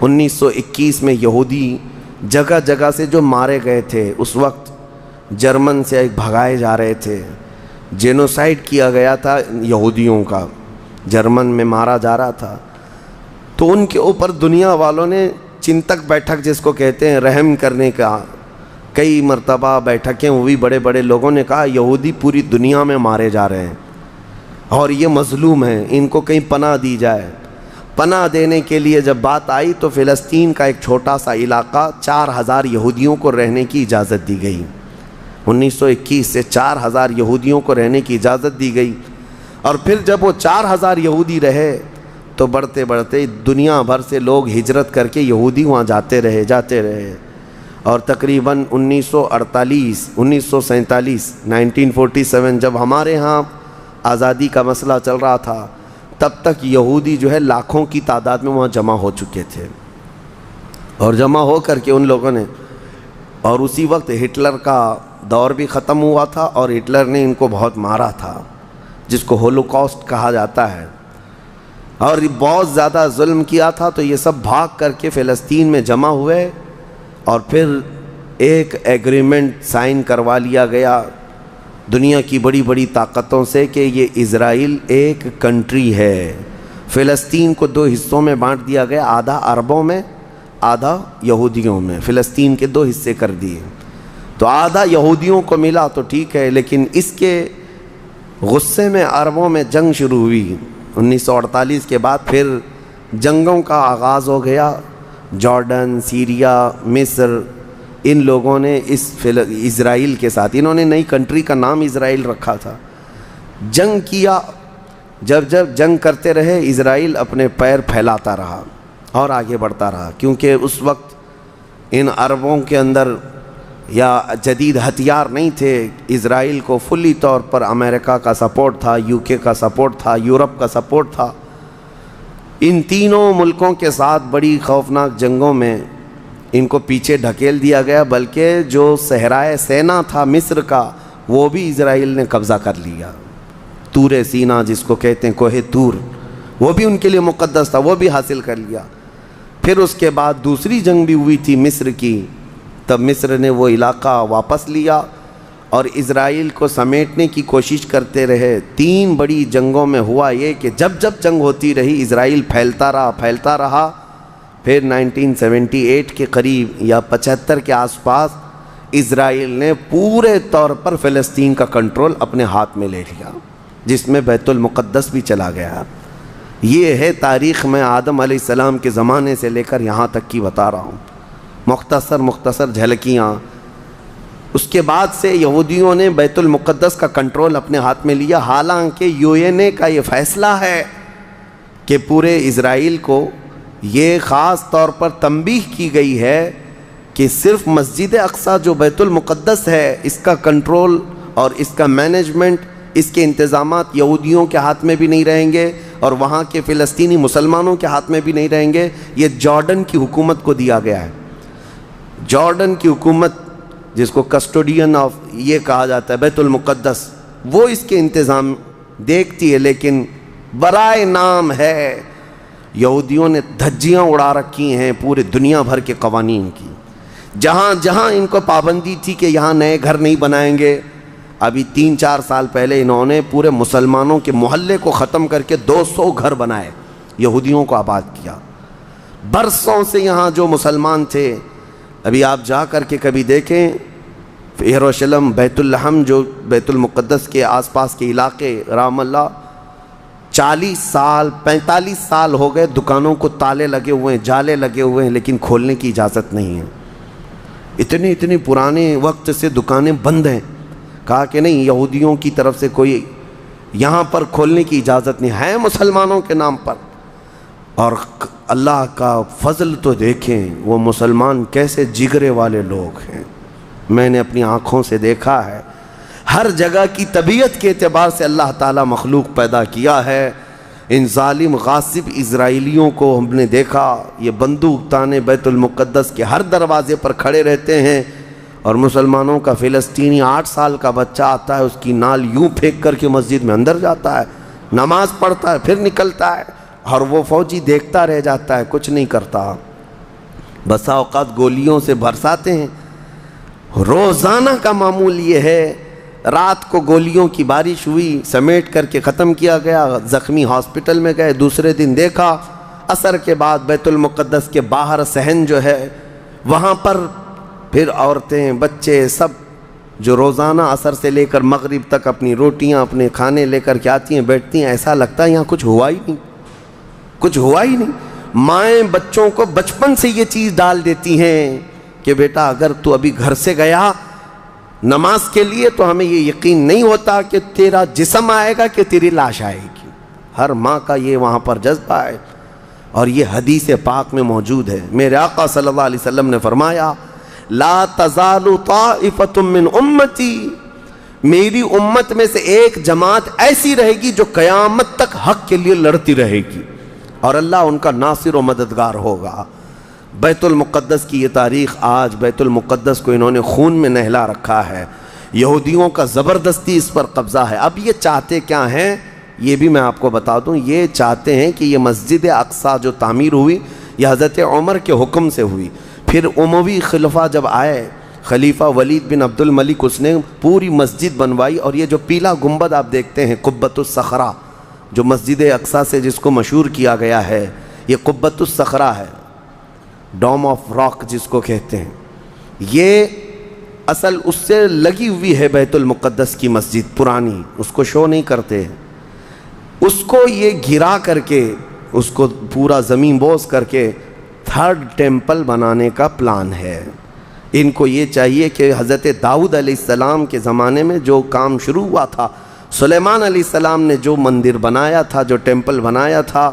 1921 میں یہودی جگہ جگہ سے جو مارے گئے تھے، اس وقت جرمن سے بھگائے جا رہے تھے، جینوسائیڈ کیا گیا تھا یہودیوں کا، جرمن میں مارا جا رہا تھا، تو ان کے اوپر دنیا والوں نے چنتک بیٹھک جس کو کہتے ہیں رحم کرنے کا کئی مرتبہ بیٹھکیں ہوئی، بڑے بڑے لوگوں نے کہا یہودی پوری دنیا میں مارے جا رہے ہیں اور یہ مظلوم ہیں، ان کو کہیں پناہ دی جائے۔ پناہ دینے کے لیے جب بات آئی تو فلسطین کا ایک چھوٹا سا علاقہ 4000 یہودیوں کو رہنے کی اجازت دی گئی۔ 1921 سے 4000 یہودیوں کو رہنے کی اجازت دی گئی، اور پھر جب وہ 4000 یہودی رہے تو بڑھتے بڑھتے دنیا بھر سے لوگ ہجرت کر کے یہودی وہاں جاتے رہے، اور تقریباً 1947 جب ہمارے ہاں آزادی کا مسئلہ چل رہا تھا، تب تک یہودی جو ہے لاکھوں کی تعداد میں وہاں جمع ہو چکے تھے، اور جمع ہو کر کے ان لوگوں نے، اور اسی وقت ہٹلر کا دور بھی ختم ہوا تھا اور ہٹلر نے ان کو بہت مارا تھا، جس کو ہولوکاسٹ کہا جاتا ہے، اور بہت زیادہ ظلم کیا تھا، تو یہ سب بھاگ کر کے فلسطین میں جمع ہوئے، اور پھر ایک ایگریمنٹ سائن کروا لیا گیا دنیا کی بڑی بڑی طاقتوں سے کہ یہ اسرائیل ایک کنٹری ہے۔ فلسطین کو 2 حصوں میں بانٹ دیا گیا، آدھا عربوں میں آدھا یہودیوں میں، فلسطین کے 2 حصے کر دیے، تو آدھا یہودیوں کو ملا تو ٹھیک ہے، لیکن اس کے غصے میں عربوں میں جنگ شروع ہوئی۔ 1948 کے بعد پھر جنگوں کا آغاز ہو گیا، جارڈن، سیریا، مصر، ان لوگوں نے اسرائیل کے ساتھ، انہوں نے نئی کنٹری کا نام اسرائیل رکھا تھا، جنگ کیا۔ جب جنگ کرتے رہے، اسرائیل اپنے پیر پھیلاتا رہا اور آگے بڑھتا رہا، کیونکہ اس وقت ان عربوں کے اندر یا جدید ہتھیار نہیں تھے۔ اسرائیل کو فلی طور پر امریکہ کا سپورٹ تھا، UK کا سپورٹ تھا، یورپ کا سپورٹ تھا۔ ان تینوں ملکوں کے ساتھ بڑی خوفناک جنگوں میں ان کو پیچھے ڈھکیل دیا گیا، بلکہ جو صحرائے سینا تھا مصر کا، وہ بھی اسرائیل نے قبضہ کر لیا۔ طور سینا جس کو کہتے ہیں، کوہ طور، وہ بھی ان کے لیے مقدس تھا، وہ بھی حاصل کر لیا۔ پھر اس کے بعد دوسری جنگ بھی ہوئی تھی مصر کی، تب مصر نے وہ علاقہ واپس لیا اور اسرائیل کو سمیٹنے کی کوشش کرتے رہے۔ 3 بڑی جنگوں میں ہوا یہ کہ جب جنگ ہوتی رہی، اسرائیل پھیلتا رہا۔ پھر 1978 کے قریب یا 75 کے آس پاس اسرائیل نے پورے طور پر فلسطین کا کنٹرول اپنے ہاتھ میں لے لیا، جس میں بیت المقدس بھی چلا گیا۔ یہ ہے تاریخ میں آدم علیہ السلام کے زمانے سے لے کر یہاں تک کی بتا رہا ہوں، مختصر جھلکیاں۔ اس کے بعد سے یہودیوں نے بیت المقدس کا کنٹرول اپنے ہاتھ میں لیا، حالانکہ UN کا یہ فیصلہ ہے کہ پورے اسرائیل کو یہ خاص طور پر تنبیہ کی گئی ہے کہ صرف مسجد اقصیٰ جو بیت المقدس ہے، اس کا کنٹرول اور اس کا مینجمنٹ، اس کے انتظامات یہودیوں کے ہاتھ میں بھی نہیں رہیں گے، اور وہاں کے فلسطینی مسلمانوں کے ہاتھ میں بھی نہیں رہیں گے۔ یہ جارڈن کی حکومت کو دیا گیا ہے۔ جارڈن کی حکومت، جس کو کسٹوڈین آف یہ کہا جاتا ہے بیت المقدس، وہ اس کے انتظام دیکھتی ہے، لیکن برائے نام ہے یہودیوں نے دھجیاں اڑا رکھی ہیں پورے دنیا بھر کے قوانین کی۔ جہاں ان کو پابندی تھی کہ یہاں نئے گھر نہیں بنائیں گے، ابھی 3-4 سال پہلے انہوں نے پورے مسلمانوں کے محلے کو ختم کر کے 200 گھر بنائے، یہودیوں کو آباد کیا۔ برسوں سے یہاں جو مسلمان تھے، ابھی آپ جا کر کے کبھی دیکھیں یروشلم، بیت اللحم، جو بیت المقدس کے آس پاس کے علاقے، رام اللہ، 40 سال 45 سال ہو گئے دکانوں کو تالے لگے ہوئے ہیں، جالے لگے ہوئے ہیں، لیکن کھولنے کی اجازت نہیں ہے۔ اتنے پرانے وقت سے دکانیں بند ہیں۔ کہا کہ نہیں، یہودیوں کی طرف سے کوئی یہاں پر کھولنے کی اجازت نہیں ہے، مسلمانوں کے نام پر۔ اور اللہ کا فضل تو دیکھیں، وہ مسلمان کیسے جگرے والے لوگ ہیں، میں نے اپنی آنکھوں سے دیکھا ہے۔ ہر جگہ کی طبیعت کے اعتبار سے اللہ تعالیٰ مخلوق پیدا کیا ہے۔ ان ظالم غاصب اسرائیلیوں کو ہم نے دیکھا، یہ بندوق تانے بیت المقدس کے ہر دروازے پر کھڑے رہتے ہیں، اور مسلمانوں کا فلسطینی 8 سال کا بچہ آتا ہے، اس کی نال یوں پھینک کر کے مسجد میں اندر جاتا ہے، نماز پڑھتا ہے، پھر نکلتا ہے، اور وہ فوجی دیکھتا رہ جاتا ہے، کچھ نہیں کرتا۔ بسا اوقات گولیوں سے برساتے ہیں. روزانہ کا معمول یہ ہے. رات کو گولیوں کی بارش ہوئی, سمیٹ کر کے ختم کیا گیا, زخمی ہاسپٹل میں گئے, دوسرے دن دیکھا عصر کے بعد بیت المقدس کے باہر صحن جو ہے وہاں پر پھر عورتیں بچے سب جو روزانہ عصر سے لے کر مغرب تک اپنی روٹیاں اپنے کھانے لے کر کے آتی ہیں, بیٹھتی ہیں. ایسا لگتا ہے یہاں کچھ ہوا ہی نہیں, کچھ ہوا ہی نہیں. مائیں بچوں کو بچپن سے یہ چیز ڈال دیتی ہیں کہ بیٹا اگر تو ابھی گھر سے گیا نماز کے لیے تو ہمیں یہ یقین نہیں ہوتا کہ تیرا جسم آئے گا کہ تیری لاش آئے گی. ہر ماں کا یہ وہاں پر جذبہ ہے, اور یہ حدیث پاک میں موجود ہے. میرے آقا صلی اللہ علیہ وسلم نے فرمایا لا تزال طائفۃ من امتی, میری امت میں سے ایک جماعت ایسی رہے گی جو قیامت تک حق کے لیے لڑتی رہے گی, اور اللہ ان کا ناصر و مددگار ہوگا. بیت المقدس کی یہ تاریخ, آج بیت المقدس کو انہوں نے خون میں نہلا رکھا ہے. یہودیوں کا زبردستی اس پر قبضہ ہے. اب یہ چاہتے کیا ہیں یہ بھی میں آپ کو بتا دوں. یہ چاہتے ہیں کہ یہ مسجد اقصی جو تعمیر ہوئی یہ حضرت عمر کے حکم سے ہوئی. پھر اموی خلفاء جب آئے, خلیفہ ولید بن عبد الملک, اس نے پوری مسجد بنوائی. اور یہ جو پیلا گنبد آپ دیکھتے ہیں قبۃ الصخرہ, جو مسجد اقصی سے جس کو مشہور کیا گیا ہے, یہ قبۃ الصخرہ ہے, ڈوم آف راک جس کو کہتے ہیں. یہ اصل اس سے لگی ہوئی ہے بیت المقدس کی مسجد پرانی, اس کو شو نہیں کرتے. اس کو یہ گھرا کر کے, اس کو پورا زمین بوس کر کے تھرڈ ٹیمپل بنانے کا پلان ہے. ان کو یہ چاہیے کہ حضرت داؤد علیہ السلام کے زمانے میں جو کام شروع ہوا تھا, سلیمان علیہ السلام نے جو مندر بنایا تھا, جو ٹیمپل بنایا تھا,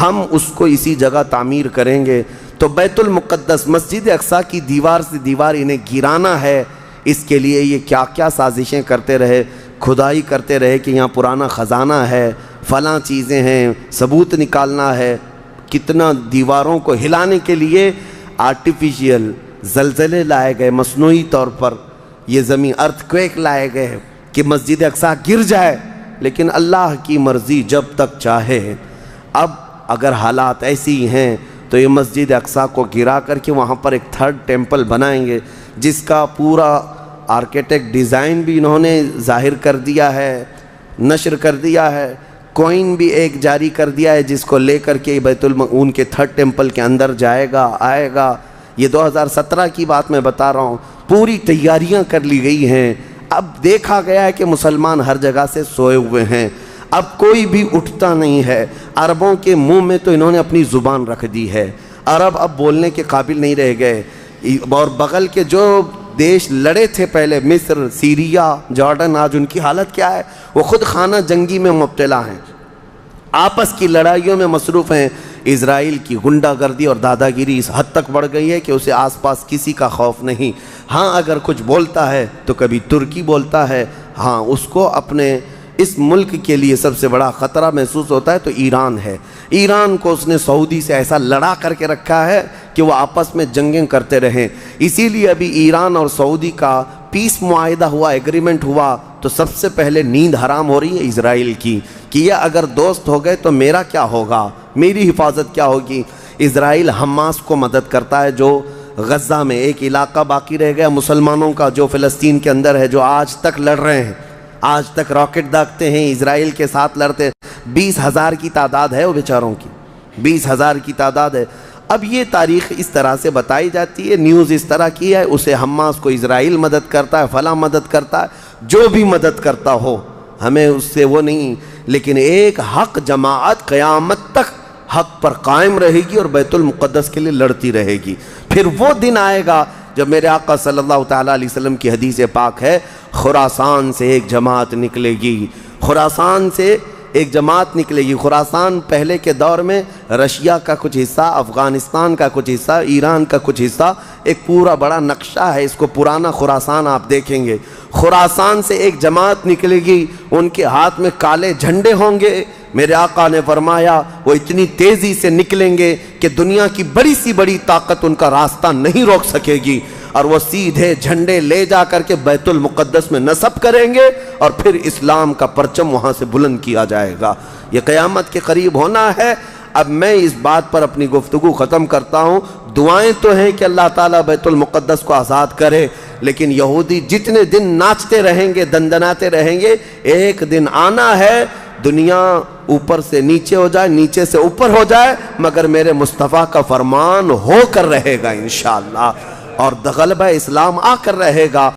ہم اس کو اسی جگہ تعمیر کریں گے. تو بیت المقدس مسجد اقصی کی دیوار سے دیوار انہیں گرانا ہے. اس کے لیے یہ کیا کیا سازشیں کرتے رہے, کھدائی کرتے رہے کہ یہاں پرانا خزانہ ہے, فلاں چیزیں ہیں, ثبوت نکالنا ہے. کتنا دیواروں کو ہلانے کے لیے آرٹیفیشیل زلزلے لائے گئے, مصنوعی طور پر یہ زمین ارتھ کویک لائے گئے کہ مسجد اقصی گر جائے. لیکن اللہ کی مرضی جب تک چاہے. اب اگر حالات ایسی ہیں تو یہ مسجد اقصی کو گرا کر کے وہاں پر ایک تھرڈ ٹیمپل بنائیں گے, جس کا پورا آرکیٹیکٹ ڈیزائن بھی انہوں نے ظاہر کر دیا ہے, نشر کر دیا ہے. کوئن بھی ایک جاری کر دیا ہے جس کو لے کر کے ان کے تھرڈ ٹیمپل کے اندر جائے گا, آئے گا. یہ 2017 کی بات میں بتا رہا ہوں. پوری تیاریاں کر لی گئی ہیں. اب دیکھا گیا ہے کہ مسلمان ہر جگہ سے سوئے ہوئے ہیں, اب کوئی بھی اٹھتا نہیں ہے. عربوں کے منہ میں تو انہوں نے اپنی زبان رکھ دی ہے. عرب اب بولنے کے قابل نہیں رہ گئے. اور بغل کے جو دیش لڑے تھے پہلے, مصر, سیریا, جارڈن, آج ان کی حالت کیا ہے؟ وہ خود خانہ جنگی میں مبتلا ہیں, آپس کی لڑائیوں میں مصروف ہیں. اسرائیل کی غنڈہ گردی اور دادا گیری اس حد تک بڑھ گئی ہے کہ اسے آس پاس کسی کا خوف نہیں. ہاں اگر کچھ بولتا ہے تو کبھی ترکی بولتا ہے, ہاں اس کو اپنے اس ملک کے لیے سب سے بڑا خطرہ محسوس ہوتا ہے تو ایران ہے. ایران کو اس نے سعودی سے ایسا لڑا کر کے رکھا ہے کہ وہ آپس میں جنگیں کرتے رہیں. اسی لیے ابھی ایران اور سعودی کا پیس معاہدہ ہوا, ایگریمنٹ ہوا, تو سب سے پہلے نیند حرام ہو رہی ہے اسرائیل کی کہ یہ اگر دوست ہو گئے تو میرا کیا ہوگا, میری حفاظت کیا ہوگی. اسرائیل حماس کو مدد کرتا ہے, جو غزہ میں ایک علاقہ باقی رہ گیا مسلمانوں کا جو فلسطین کے اندر ہے, جو آج تک لڑ رہے ہیں, آج تک راکٹ داغتے ہیں, اسرائیل کے ساتھ لڑتے. 20,000 کی تعداد ہے وہ بیچاروں کی, 20,000 کی تعداد ہے. اب یہ تاریخ اس طرح سے بتائی جاتی ہے, نیوز اس طرح کی ہے, اسے حماس کو اسرائیل مدد کرتا ہے, فلاں مدد کرتا ہے, جو بھی مدد کرتا ہو ہمیں اس سے وہ نہیں. لیکن ایک حق جماعت قیامت تک حق پر قائم رہے گی اور بیت المقدس کے لیے لڑتی رہے گی. پھر وہ دن آئے گا جب میرے آقا صلی اللہ تعالیٰ علیہ وسلم کی حدیث پاک ہے, خراسان سے ایک جماعت نکلے گی, خراسان سے ایک جماعت نکلے گی. خراسان پہلے کے دور میں رشیا کا کچھ حصہ, افغانستان کا کچھ حصہ, ایران کا کچھ حصہ, ایک پورا بڑا نقشہ ہے, اس کو پرانا خراسان آپ دیکھیں گے. خراسان سے ایک جماعت نکلے گی, ان کے ہاتھ میں کالے جھنڈے ہوں گے. میرے آقا نے فرمایا وہ اتنی تیزی سے نکلیں گے کہ دنیا کی بڑی سی بڑی طاقت ان کا راستہ نہیں روک سکے گی, اور وہ سیدھے جھنڈے لے جا کر کے بیت المقدس میں نصب کریں گے, اور پھر اسلام کا پرچم وہاں سے بلند کیا جائے گا. یہ قیامت کے قریب ہونا ہے. اب میں اس بات پر اپنی گفتگو ختم کرتا ہوں. دعائیں تو ہیں کہ اللہ تعالیٰ بیت المقدس کو آزاد کرے، لیکن یہودی جتنے دن ناچتے رہیں گے، دندناتے رہیں گے، ایک دن آنا ہے دنیا اوپر سے نیچے ہو جائے، نیچے سے اوپر ہو جائے، مگر میرے مصطفیٰ کا فرمان ہو کر رہے گا انشاءاللہ، اور غلبہ اسلام آ کر رہے گا.